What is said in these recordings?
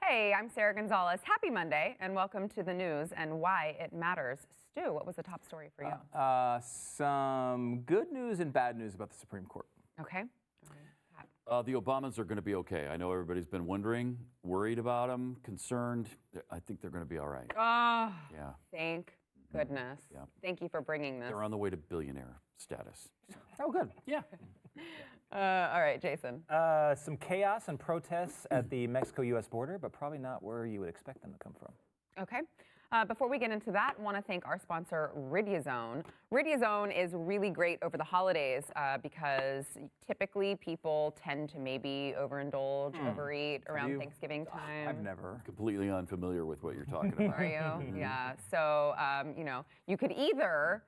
Hey, I'm Sara Gonzalez. Happy Monday, and welcome to the news and why it matters. Stu, what was the top story for you? Some good news and bad news about the Supreme Court. Okay. The Obamas are going to be okay. I know everybody's been wondering, worried about them, concerned. I think they're going to be all right. Oh, Yeah. thank goodness. Yeah. Thank you for bringing this. They're on the way to billionaire status. Oh, good. Yeah. All right, Jason. Some chaos and protests at the Mexico-U.S. border, but probably not where you would expect them to come from. Okay. Before we get into that, I want to thank our sponsor, Riduzone. Riduzone is really great over the holidays because typically people tend to maybe overindulge, overeat around Thanksgiving time. I've never. Completely unfamiliar with what you're talking about. Are you? Yeah. So, you could either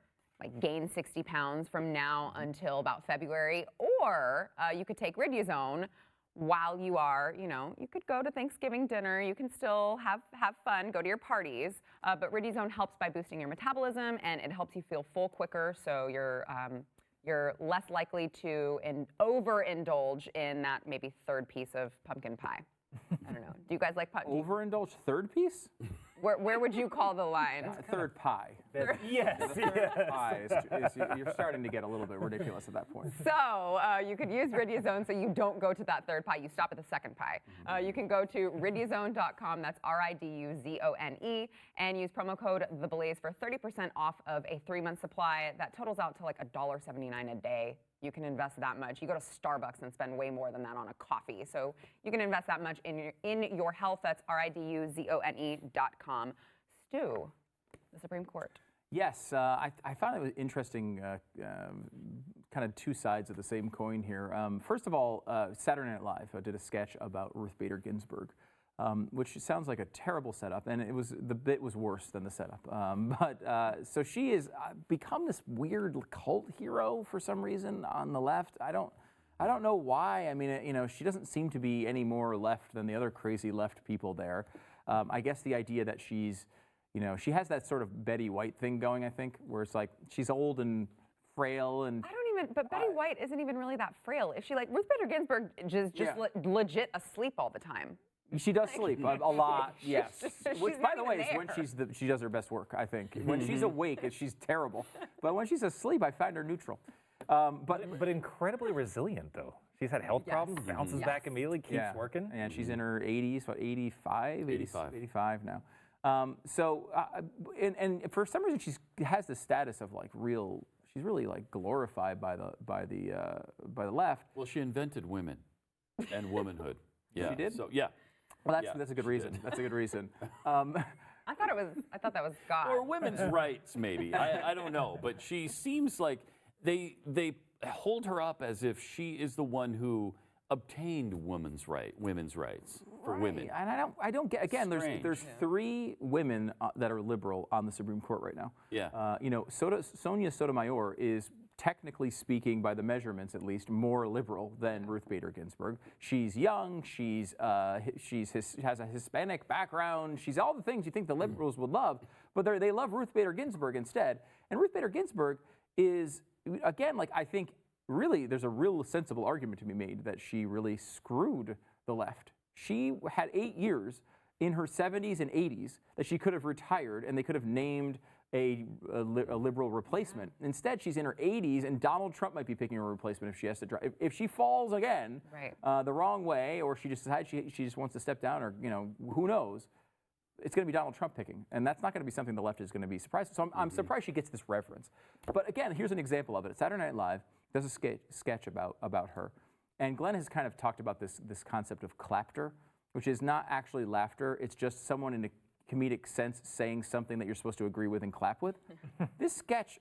gain 60 pounds from now until about February, or you could take Riduzone while you are, you could go to Thanksgiving dinner, you can still have fun, go to your parties, but Riduzone helps by boosting your metabolism, and it helps you feel full quicker, so you're less likely to overindulge in that maybe third piece of pumpkin pie. I don't know. Do you guys like pumpkin? Overindulge third piece? Where would you call the line? Third pie. Yes. Pie you're starting to get a little bit ridiculous at that point. So you could use Riduzone so you don't go to that third pie. You stop at the second pie. You can go to riduzone.com, that's Riduzone, and use promo code THEBLAZE for 30% off of a 3-month supply. That totals out to like $1.79 a day. You can invest that much. You go to Starbucks and spend way more than that on a coffee. So you can invest that much in your health. That's Riduzone.com. Stu, the Supreme Court. Yes, I found it was interesting, kind of two sides of the same coin here. First of all, Saturday Night Live did a sketch about Ruth Bader Ginsburg, which sounds like a terrible setup, and the bit was worse than the setup. So she has become this weird cult hero for some reason on the left. I don't know why. I mean, she doesn't seem to be any more left than the other crazy left people there. I guess the idea that she's, she has that sort of Betty White thing going, I think, where it's like she's old and frail and. But Betty White isn't even really that frail. Is she Ruth Bader Ginsburg just legit asleep all the time? She does sleep a lot, yes. Which, by the way, is when there. she does her best work, I think. When she's awake, she's terrible. But when she's asleep, I find her neutral. But incredibly resilient, though. She's had health problems, bounces back immediately, keeps working. And she's in her 80s, what, 85? 85 now. And for some reason, she has the status of she's really glorified by the left. Well, she invented women and womanhood. Yeah. She did? So, yeah. Well, that's a good reason. That's a good reason. I thought that was God. Or women's rights, maybe. I don't know. But she seems like they hold her up as if she is the one who obtained women's rights for women. And I don't get. Again, there's 3 women that are liberal on the Supreme Court right now. Yeah. Sonia Sotomayor is, technically speaking, by the measurements at least, more liberal than Ruth Bader Ginsburg. She's young. She has a Hispanic background. She's all the things you think the liberals would love, but they love Ruth Bader Ginsburg instead. And Ruth Bader Ginsburg is, again, I think really there's a real sensible argument to be made that she really screwed the left. She had 8 years in her 70s and 80s that she could have retired, and they could have named a liberal replacement. Instead, she's in her 80s, and Donald Trump might be picking a replacement if she has to drive. If she falls again the wrong way, or she just decides she just wants to step down, or who knows, it's going to be Donald Trump picking, and that's not going to be something the left is going to be surprised. So I'm surprised she gets this reverence. But again, here's an example of it. Saturday Night Live does a sketch about her, and Glenn has kind of talked about this concept of clapter, which is not actually laughter. It's just someone in a comedic sense saying something that you're supposed to agree with and clap with. This sketch,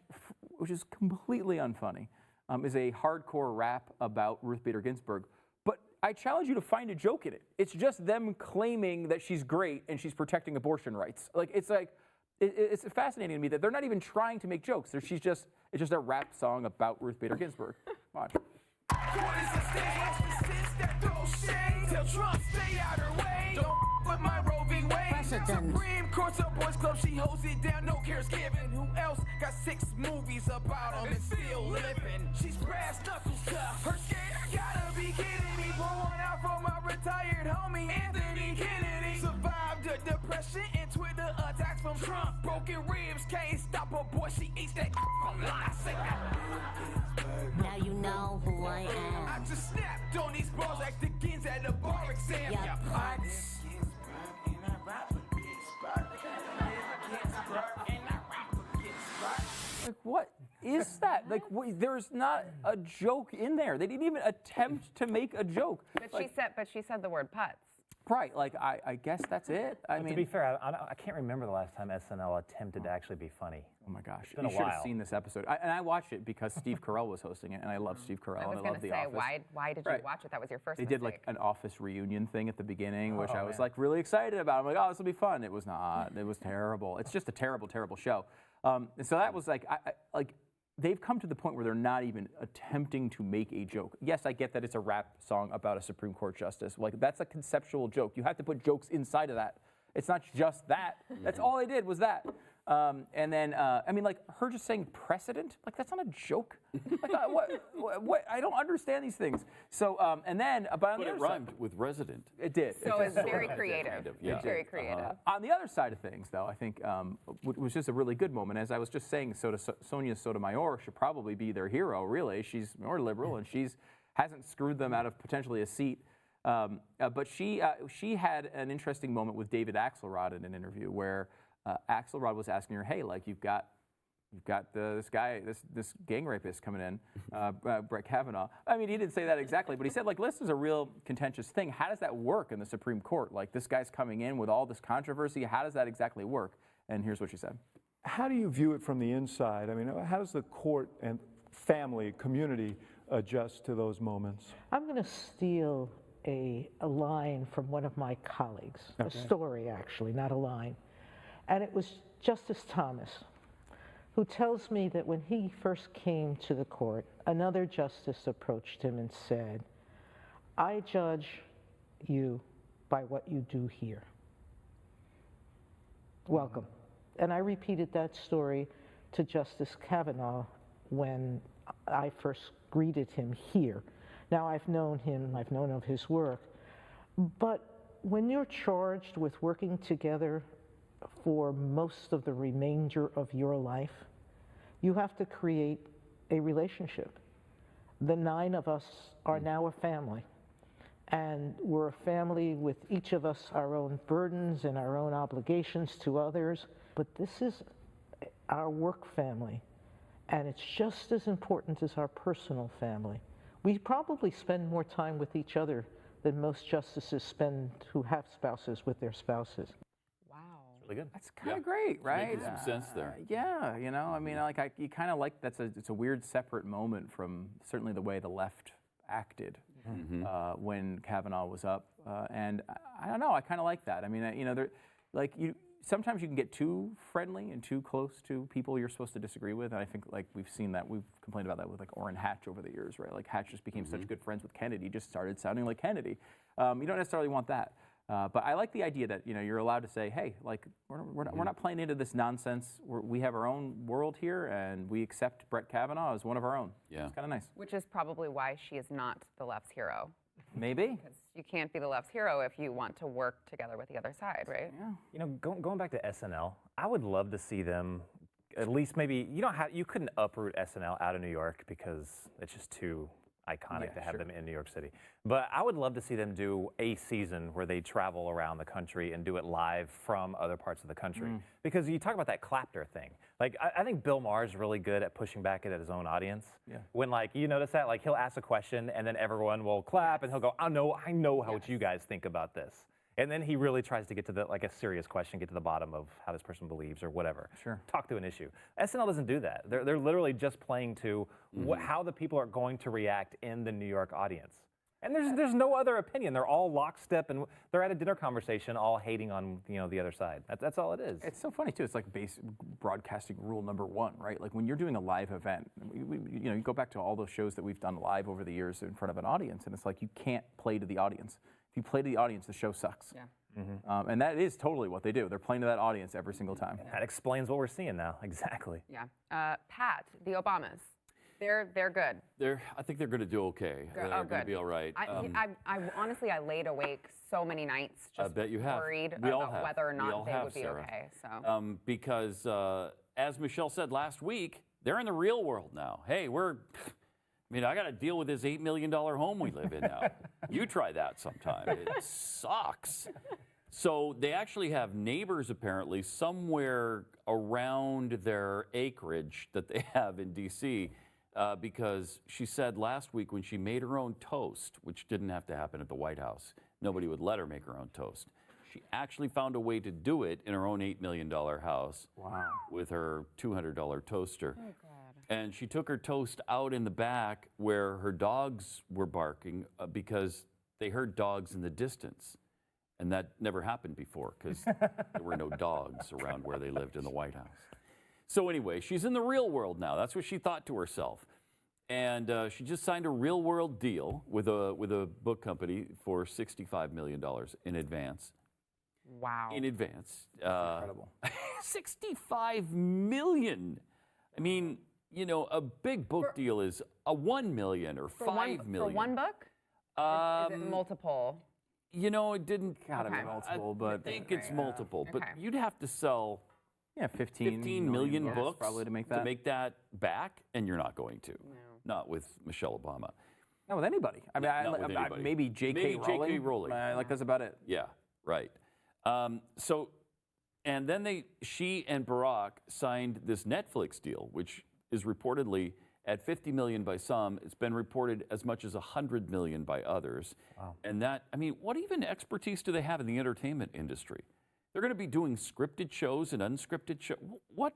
which is completely unfunny, is a hardcore rap about Ruth Bader Ginsburg. But I challenge you to find a joke in it. It's just them claiming that she's great and she's protecting abortion rights. It's fascinating to me that they're not even trying to make jokes. It's just a rap song about Ruth Bader Ginsburg. Watch. Tell Trump stay out her way. Don't with my roving ways. President. Supreme Court, so boys club, she holds it down, no cares given. Who else got 6 movies about them and still living? She's brass knuckles tough. Her skater gotta be kidding me. Pour one out for my retired homie Anthony Kennedy. Survived the depression and Twitter attacks from Trump. Broken ribs can't stop her, boy. She eats that online. I say that. Now you know who I am. I just snapped on these bars like the Gins at the bar exam. Yeah, parts. Like, what is that? Like, there's not a joke in there. They didn't even attempt to make a joke. But she said the word putts. Right, like, I guess that's it. I mean, to be fair, I can't remember the last time SNL attempted to actually be funny. oh my gosh, been you a should have while. seen this episode. And I watched it because Steve Carell was hosting it, and I love Steve Carell, I was and I going love to The say, Office. why did you Right. watch it? That was your first They mistake. did like an Office reunion thing at the beginning, which I was man. like really excited about. I'm like, oh, this will be fun. It was not. It was terrible. It's just a terrible, terrible show. And so that was like, like they've come to the point where they're not even attempting to make a joke. Yes, I get that it's a rap song about a Supreme Court justice. Like that's a conceptual joke. You have to put jokes inside of that. It's not just that. That's all they did was that. And then, I mean, like her just saying precedent, like that's not a joke. Like, what? I don't understand these things. So, and then, but on But the it other side, rhymed with resident. it did. So It it's did. very creative. Yeah. It's very creative. On the other side of things, though, I think what was just a really good moment. As I was just saying, Sonia Sotomayor should probably be their hero. Really, she's more liberal and hasn't screwed them out of potentially a seat. But she had an interesting moment with David Axelrod in an interview where Axelrod was asking her, "Hey, like you've got this guy, this gang rapist coming in, Brett Kavanaugh." I mean, he didn't say that exactly, but he said, like, this is a real contentious thing. How does that work in the Supreme Court? Like, this guy's coming in with all this controversy. How does that exactly work? And here's what she said. How do you view it from the inside? I mean, how does the court and family, community adjust to those moments? I'm going to steal a line from one of my colleagues, a story actually, not a line. And it was Justice Thomas, who tells me that when he first came to the court, another justice approached him and said, "I judge you by what you do here. Welcome." And I repeated that story to Justice Kavanaugh when I first greeted him here. Now I've known him, I've known of his work, but when you're charged with working together for most of the remainder of your life, you have to create a relationship. The 9 of us are now a family, and we're a family with each of us our own burdens and our own obligations to others, but this is our work family, and it's just as important as our personal family. We probably spend more time with each other than most justices spend who have spouses with their spouses. Really good. That's kind of great, right? Making some sense there. Yeah, you know, I mean, like you kind of like it's a weird separate moment from certainly the way the left acted when Kavanaugh was up, and I don't know, I kind of like that. I mean, you know, sometimes you can get too friendly and too close to people you're supposed to disagree with, and I think like we've seen that, we've complained about that with like Orrin Hatch over the years, right? Like Hatch just became such good friends with Kennedy, just started sounding like Kennedy. You don't necessarily want that. But I like the idea that you're allowed to say, hey, like we're not playing into this nonsense. We have our own world here, and we accept Brett Kavanaugh as one of our own. Yeah. It's kind of nice. Which is probably why she is not the left's hero. Maybe. Because you can't be the left's hero if you want to work together with the other side, right? Yeah. You know, going back to SNL, I would love to see them at least maybe, you couldn't uproot SNL out of New York because it's just too iconic to have them in New York City. But I would love to see them do a season where they travel around the country and do it live from other parts of the country. Because you talk about that clapter thing. Like, I think Bill Maher is really good at pushing back at his own audience. Yeah. When, like, you notice that, like, he'll ask a question and then everyone will clap and he'll go, I know how what you guys think about this. And then he really tries to get to a serious question, get to the bottom of how this person believes or whatever. Sure. Talk to an issue. SNL doesn't do that. They're literally just playing to how the people are going to react in the New York audience. And there's no other opinion. They're all lockstep, and they're at a dinner conversation, all hating on the other side. That's all it is. It's so funny too. It's like broadcasting rule number 1, right? Like when you're doing a live event, you go back to all those shows that we've done live over the years in front of an audience, and it's like you can't play to the audience. If you play to the audience, the show sucks. Yeah. And that is totally what they do. They're playing to that audience every single time. That explains what we're seeing now. Exactly. Yeah. Pat, the Obamas. They're good. I think they're going to do okay. They're going to good. be all right. I honestly, I laid awake so many nights just bet you have. worried We all about have. whether or We not all they have, would be Sarah. okay. So Because as Michelle said last week, they're in the real world now. Hey, I got to deal with this $8 million home we live in now. You try that sometime. It sucks. So they actually have neighbors apparently somewhere around their acreage that they have in D.C. Because she said last week when she made her own toast, which didn't have to happen at the White House, nobody would let her make her own toast. She actually found a way to do it in her own $8 million house with her $200 toaster. Oh, God. And she took her toast out in the back where her dogs were barking because they heard dogs in the distance. And that never happened before because there were no dogs around where they lived in the White House. So anyway, she's in the real world now. That's what she thought to herself. And she just signed a real world deal with a book company for $65 million in advance. wow. In advance. Incredible. $65 million. I mean, a big book deal is a $1 million or $5 million. For one book? Is it multiple? It didn't. Gotta be multiple, but I think it's multiple. But Okay. you'd have to sell 15 million bucks books probably to make that. back, and you're not going to. No. Not with Michelle Obama. Not with anybody. I mean, Not with anybody. maybe J.K. Rowling. That's about it. Yeah, right. And then she and Barack signed this Netflix deal, which is reportedly at $50 million by some. It's been reported as much as $100 million by others. Wow. And what even expertise do they have in the entertainment industry? They're going to be doing scripted shows and unscripted shows. What?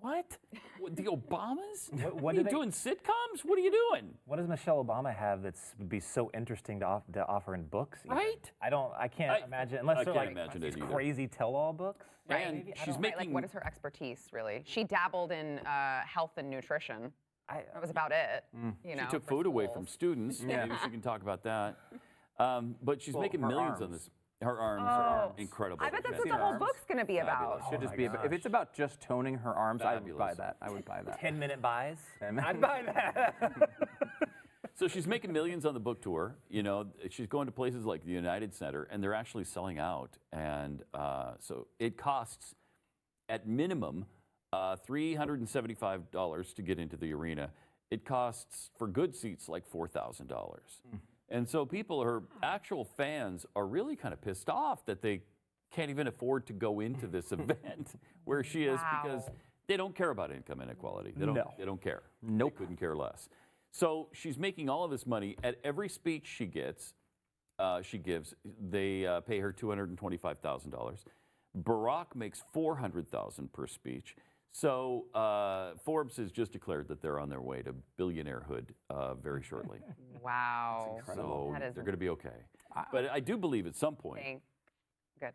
The Obamas? What are you doing sitcoms? What are you doing? What does Michelle Obama have would be so interesting to offer in books? Even? Right? I can't imagine unless they're like imagine these crazy tell-all books. Right. And Maybe, she's making. Like, what is her expertise really? She dabbled in health and nutrition. That was about it. She took food away from students. Maybe she can talk about that. But she's making millions on this. Her arms are incredible. I bet that's what the whole book's going to be about. Should just be if it's about just toning her arms, I would buy that. I would buy that. 10-minute buys. I'd buy that. So she's making millions on the book tour. She's going to places like the United Center, and they're actually selling out. And so it costs, at minimum, $375 to get into the arena. It costs for good seats like $4,000. And so her actual fans are really kind of pissed off that they can't even afford to go into this event where she is because they don't care about income inequality. They don't care. Nope. They couldn't care less. So she's making all of this money. At every speech she gives, they pay her $225,000. Barack makes $400,000 per speech. So Forbes has just declared that they're on their way to billionairehood very shortly. Wow. So they're going to be okay. But I do believe at some point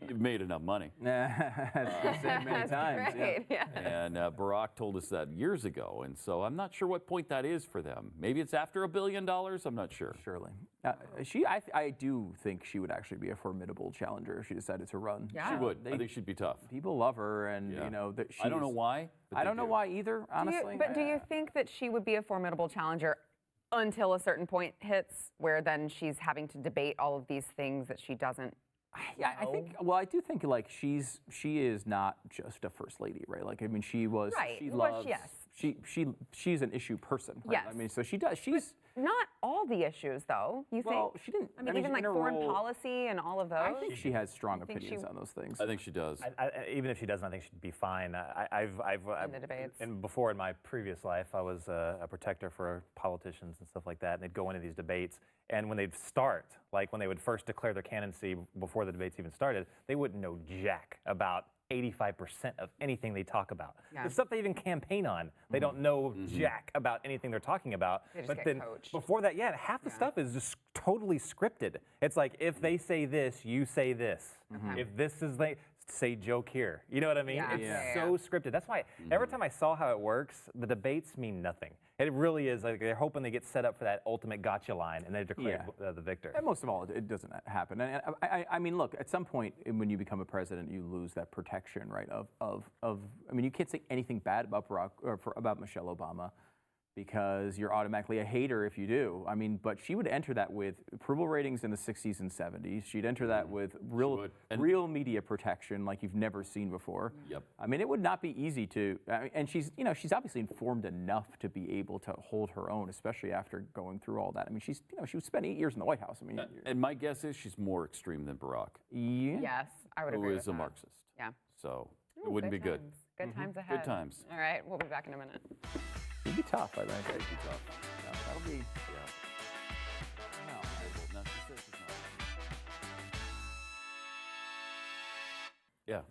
you've made enough money. That's been said many times. Great. Yeah. And Barack told us that years ago. And so I'm not sure what point that is for them. Maybe it's after $1 billion. I'm not sure. Surely. I do think she would actually be a formidable challenger if she decided to run. Yeah. She would. I think she'd be tough. People love her, and that I don't know why. I don't know why either, honestly. Do you think that she would be a formidable challenger until a certain point hits where then she's having to debate all of these things that she doesn't? Yeah, I think. Well, I do think like she is not just a first lady, right? Like, I mean, she was. Right. She Well, loves. yes. She's an issue person. Right? Yes. I mean, so she does. She's. Not all the issues, though. You Well, think? she didn't. I mean, even like in her foreign role- policy and all of those. I think she has strong think opinions she- on those things. I think she does. Even if she doesn't, I think she'd be fine. I've In the debates. And before in my previous life, I was a protector for politicians and stuff like that. And they'd go into these debates, and when they'd start, like when they would first declare their candidacy before the debates even started, they wouldn't know jack about 85% of anything they talk about. Yeah. The stuff they even campaign on, they don't know jack about anything they're talking about. They just but get then coached. before that, half the stuff is just totally scripted. It's like, if they say this, you say this. If this is say joke here. You know what I mean? Yeah. It's Yeah. so scripted. That's why every time I saw how it works, the debates mean nothing. It really is like they're hoping they get set up for that ultimate gotcha line and they declare the victor. And most of all, it doesn't happen. And I mean, look, at some point when you become a president, you lose that protection, right? I mean, you can't say anything bad about about Michelle Obama, because you're automatically a hater if you do. I mean, but she would enter that with approval ratings in the 60s and 70s. She'd enter that with real media protection like you've never seen before. Yep. I mean, it would not be easy to, and she's obviously informed enough to be able to hold her own, especially after going through all that. I mean, she spent 8 years in the White House. I mean, and my guess is she's more extreme than Barack, yeah. Yes, I would who agree is with a that. Marxist. Yeah. So Ooh, it wouldn't be good. times. Good times ahead. Good times. All right, we'll be back in a minute. It'd be tough, I think. It'd be tough. Yeah, that'll be. No, she says she's not.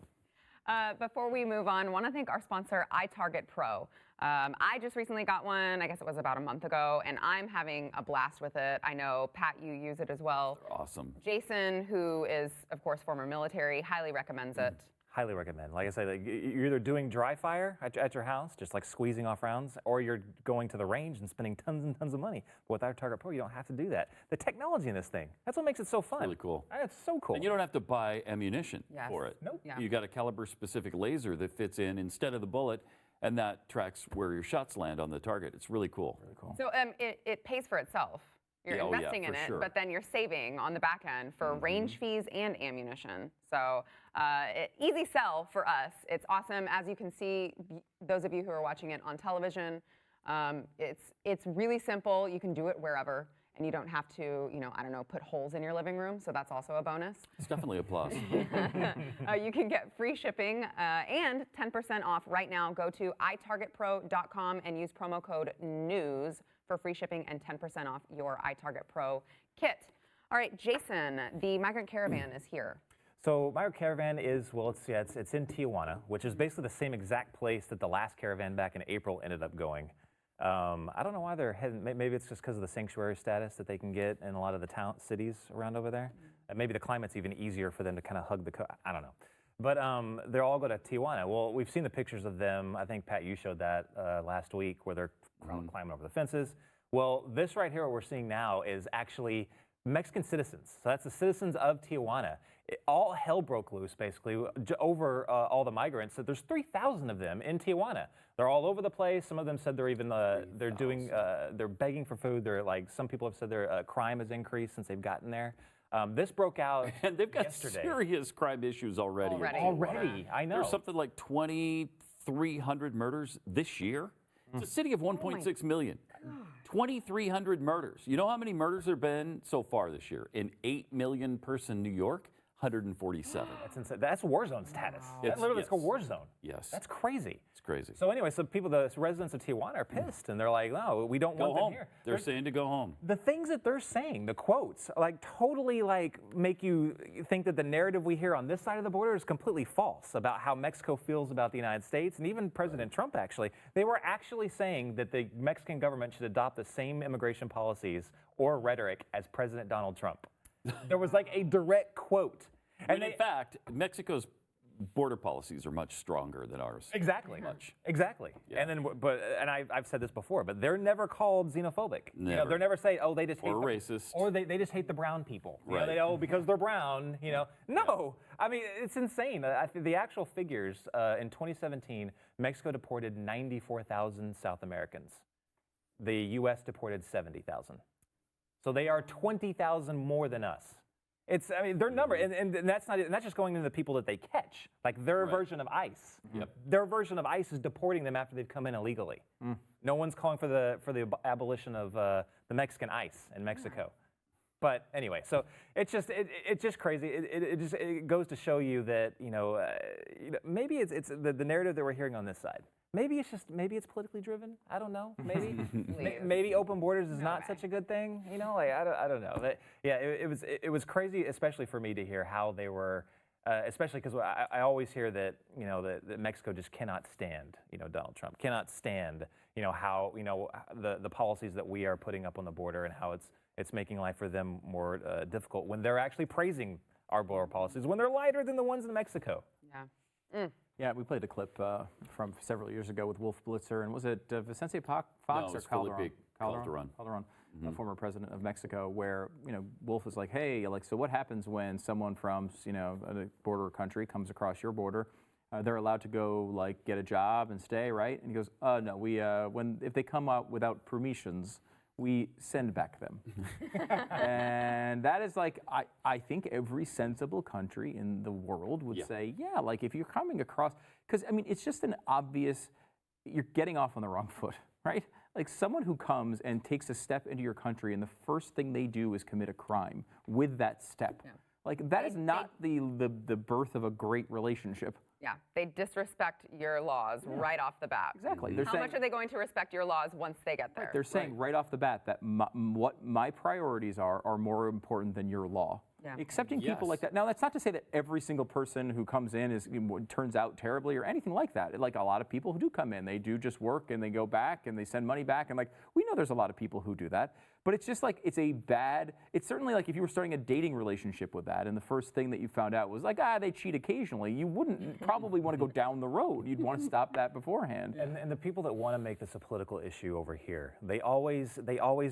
Yeah. Before we move on, I want to thank our sponsor, iTarget Pro. I just recently got one, I guess it was about a month ago, and I'm having a blast with it. I know, Pat, you use it as well. They're awesome. Jason, who is, of course, former military, highly recommends it. Highly recommend. Like I said, like, you're either doing dry fire at your house, just like squeezing off rounds, or you're going to the range and spending tons and tons of money. But with our Target Pro, you don't have to do that. The technology in this thing, that's what makes it so fun. Really cool. It's so cool. And you don't have to buy ammunition Yes. for it. Nope. Yeah. You got a caliber-specific laser that fits in instead of the bullet, and that tracks where your shots land on the target. It's really cool. Really cool. So it pays for itself. You're Yeah, oh yeah, investing in for it, sure. but then you're saving on the back end for range fees and ammunition. So easy sell for us. It's awesome. As you can see, those of you who are watching it on television, it's really simple. You can do it wherever, and you don't have to, I don't know, put holes in your living room. So that's also a bonus. It's definitely a plus. You can get free shipping and 10% off right now. Go to itargetpro.com and use promo code NEWS for free shipping and 10% off your iTarget Pro kit. All right, Jason, the migrant caravan is here. So Migrant Caravan is, well, it's in Tijuana, which is basically the same exact place that the last caravan back in April ended up going. I don't know why they're heading, maybe it's just because of the sanctuary status that they can get in a lot of the cities around over there. Maybe the climate's even easier for them to kind of hug the coast. I don't know. But they're all going to Tijuana. Well, we've seen the pictures of them. I think, Pat, you showed that last week where they're climbing over the fences. Well, this right here, what we're seeing now is actually Mexican citizens. So that's the citizens of Tijuana. All hell broke loose, basically, over all the migrants. So there's 3,000 of them in Tijuana. They're all over the place. Some of them said they're even they're begging for food. They're like, some people have said their crime has increased since they've gotten there. This broke out And they've got yesterday. serious crime issues already. Already, I know. There's something like 2,300 murders this year. It's a city of 1.6 million. 2,300 murders. You know how many murders there have been so far this year? In 8 million person New York, 147. That's insane. That's war zone status. That literally is called war zone. Yes. That's crazy. It's crazy. So anyway, so the residents of Tijuana are pissed, and they're like, no, we don't Go want them home. here. They're saying to go home. The things that they're saying, the quotes, like totally like make you think that the narrative we hear on this side of the border is completely false about how Mexico feels about the United States, and even President Trump actually. They were actually saying that the Mexican government should adopt the same immigration policies or rhetoric as President Donald Trump. There was like a direct quote. And in fact, Mexico's border policies are much stronger than ours. Exactly. Much. Exactly. Yeah. And I've said this before, but they're never called xenophobic. You know, Never. they're never saying, oh, they just hate Or the- racist. or they just hate the brown people. You Right. know, because they're brown. You know, no. I mean, it's insane. I think the actual figures in 2017, Mexico deported 94,000 South Americans. The U.S. deported 70,000. So they are 20,000 more than us. I mean, their number, and that's not just going into the people that they catch, like their version of ICE. Yep. Their version of ICE is deporting them after they've come in illegally. No one's calling for the abolition of the Mexican ICE in Mexico. But anyway, so it's just crazy. It goes to show you that maybe it's the narrative that we're hearing on this side. Maybe it's politically driven. I don't know. Maybe maybe open borders is not such a good thing. Like I don't know. But yeah, it was crazy, especially for me to hear how they were, especially because I always hear that that Mexico just cannot stand Donald Trump, cannot stand how the policies that we are putting up on the border and how it's making life for them more difficult when they're actually praising our border policies when they're lighter than the ones in Mexico. Yeah. Yeah, we played a clip from several years ago with Wolf Blitzer, and was it Vicente Fox No, or it was Calderon? Felipe Calderon. Calderon, former president of Mexico, where Wolf was like, "Hey, like, so what happens when someone from a border country comes across your border? They're allowed to go like get a job and stay, right?" And he goes, "No, we if they come out without permissions, we send back them." And that is like, I think every sensible country in the world would say, yeah, like if you're coming across, because I mean, it's just an obvious, you're getting off on the wrong foot, right? Like someone who comes and takes a step into your country and the first thing they do is commit a crime with that step. Yeah. Like that is not the birth of a great relationship. Yeah, they disrespect your laws right off the bat. Exactly. How much are they going to respect your laws once they get there? They're saying right off the bat that what my priorities are more important than your law. Yeah. Accepting people like that. Now, that's not to say that every single person who comes in turns out terribly or anything like that. Like a lot of people who do come in, they do just work and they go back and they send money back. And like, we know there's a lot of people who do that. But it's just like, it's certainly like if you were starting a dating relationship with that and the first thing that you found out was like, they cheat occasionally, you wouldn't probably want to go down the road. You'd want to stop that beforehand. And the people that want to make this a political issue over here, they always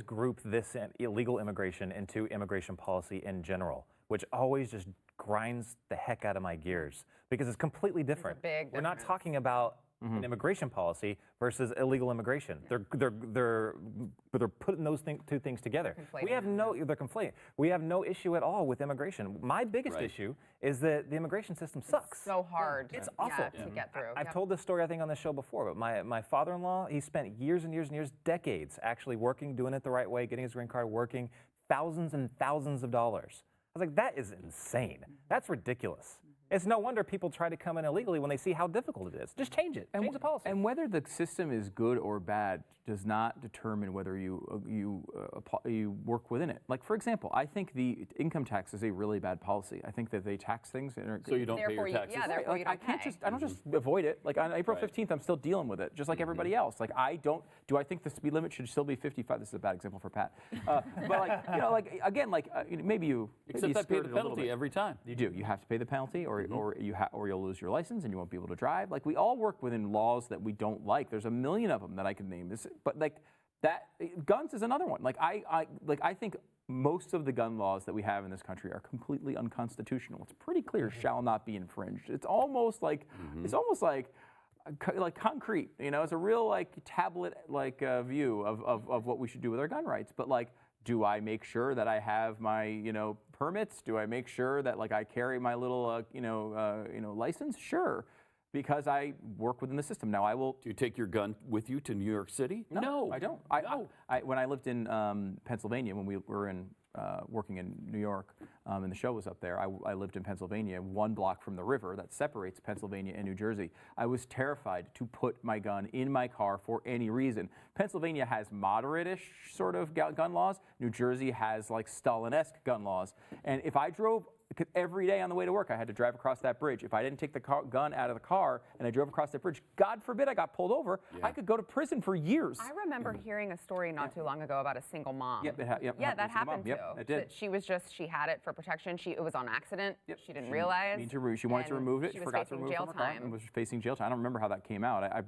group this illegal immigration into immigration policy in general, which always just grinds the heck out of my gears because it's completely different. We're not talking about an immigration policy versus illegal immigration. They're putting those two things together. They're conflating. We have no issue at all with immigration. My biggest issue is that the immigration system sucks. It's so hard. It's awful to get through. I've told this story I think on this show before, but my father-in-law, he spent years and years and years, decades actually working, doing it the right way, getting his green card, working thousands and thousands of dollars. I was like, that is insane. That's ridiculous. It's no wonder people try to come in illegally when they see how difficult it is. Just change it. Change the policy. And whether the system is good or bad does not determine whether you work within it. Like, for example, I think the income tax is a really bad policy. I think that they tax things. So you don't pay your taxes? Yeah, therefore you don't pay. I don't just avoid it. Like on April 15th, I'm still dealing with it, just like everybody else. Like do I think the speed limit should still be 55? This is a bad example for Pat. But maybe you Except I pay the penalty every time. You do. You have to pay the penalty, or you'll lose your license and you won't be able to drive. Like we all work within laws that we don't like. There's a million of them that I could name. But like that, guns is another one. Like I think most of the gun laws that we have in this country are completely unconstitutional. It's pretty clear shall not be infringed. It's almost like concrete. It's a real like tablet view of what we should do with our gun rights. But like, do I make sure that I have my permits? Do I make sure that like I carry my little license? Sure, because I work within the system. Now I will. Do you take your gun with you to New York City? No, I don't. When I lived in Pennsylvania, when we were working in New York, and the show was up there, I lived in Pennsylvania, 1 block from the river that separates Pennsylvania and New Jersey. I was terrified to put my gun in my car for any reason. Pennsylvania has moderate-ish sort of gun laws. New Jersey has like Stalin-esque gun laws. And if I drove every day on the way to work, I had to drive across that bridge. If I didn't take the gun out of the car and I drove across that bridge, God forbid I got pulled over, I could go to prison for years. I remember hearing a story not too long ago about a single mom. That happened too. It did. She had it for protection. It was on accident. She didn't realize. She wanted to remove it. She forgot to remove it from her car and was facing jail time. I don't remember how that came out. I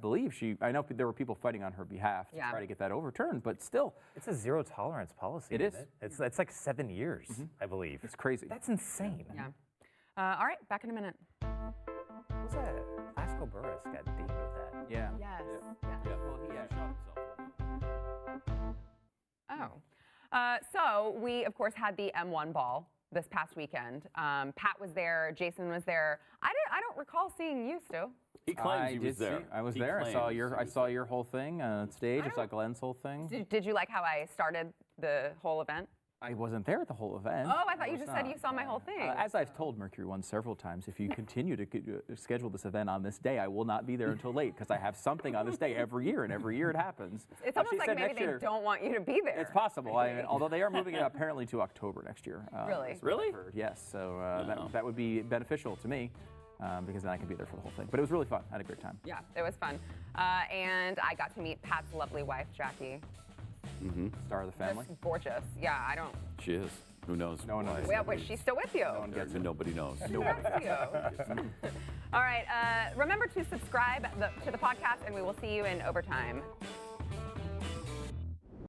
know there were people fighting on her behalf to try to get that overturned, but still. It's a zero tolerance policy. It is. It's like 7 years, I believe. It's crazy. That's insane. Yeah. All right, back in a minute. What's that? Pascal Burris got deep with that. Yeah. Yes. Well, he shot himself. So we, of course, had the M1 ball this past weekend. Pat was there. Jason was there. I don't recall seeing you, Stu. He claims he was there. I was there. I saw your whole thing on stage. I saw Glenn's whole thing. Did you like how I started the whole event? I wasn't there at the whole event. Oh, I thought you just said you saw my whole thing. As I've told Mercury One several times, if you continue to schedule this event on this day, I will not be there until late because I have something on this day every year, and every year it happens. It's almost like maybe they don't want you to be there. It's possible, although they are moving it apparently to October next year. Really? Really? Yes, so that would be beneficial to me. Because then I can be there for the whole thing. But it was really fun. I had a great time. Yeah, it was fun. And I got to meet Pat's lovely wife, Jackie. Star of the family. Just gorgeous. Yeah, She is. Who knows? No one why. knows. Yeah, wait, she's still with you. Nobody knows. She loves you. All right. Remember to subscribe to the podcast, and we will see you in overtime.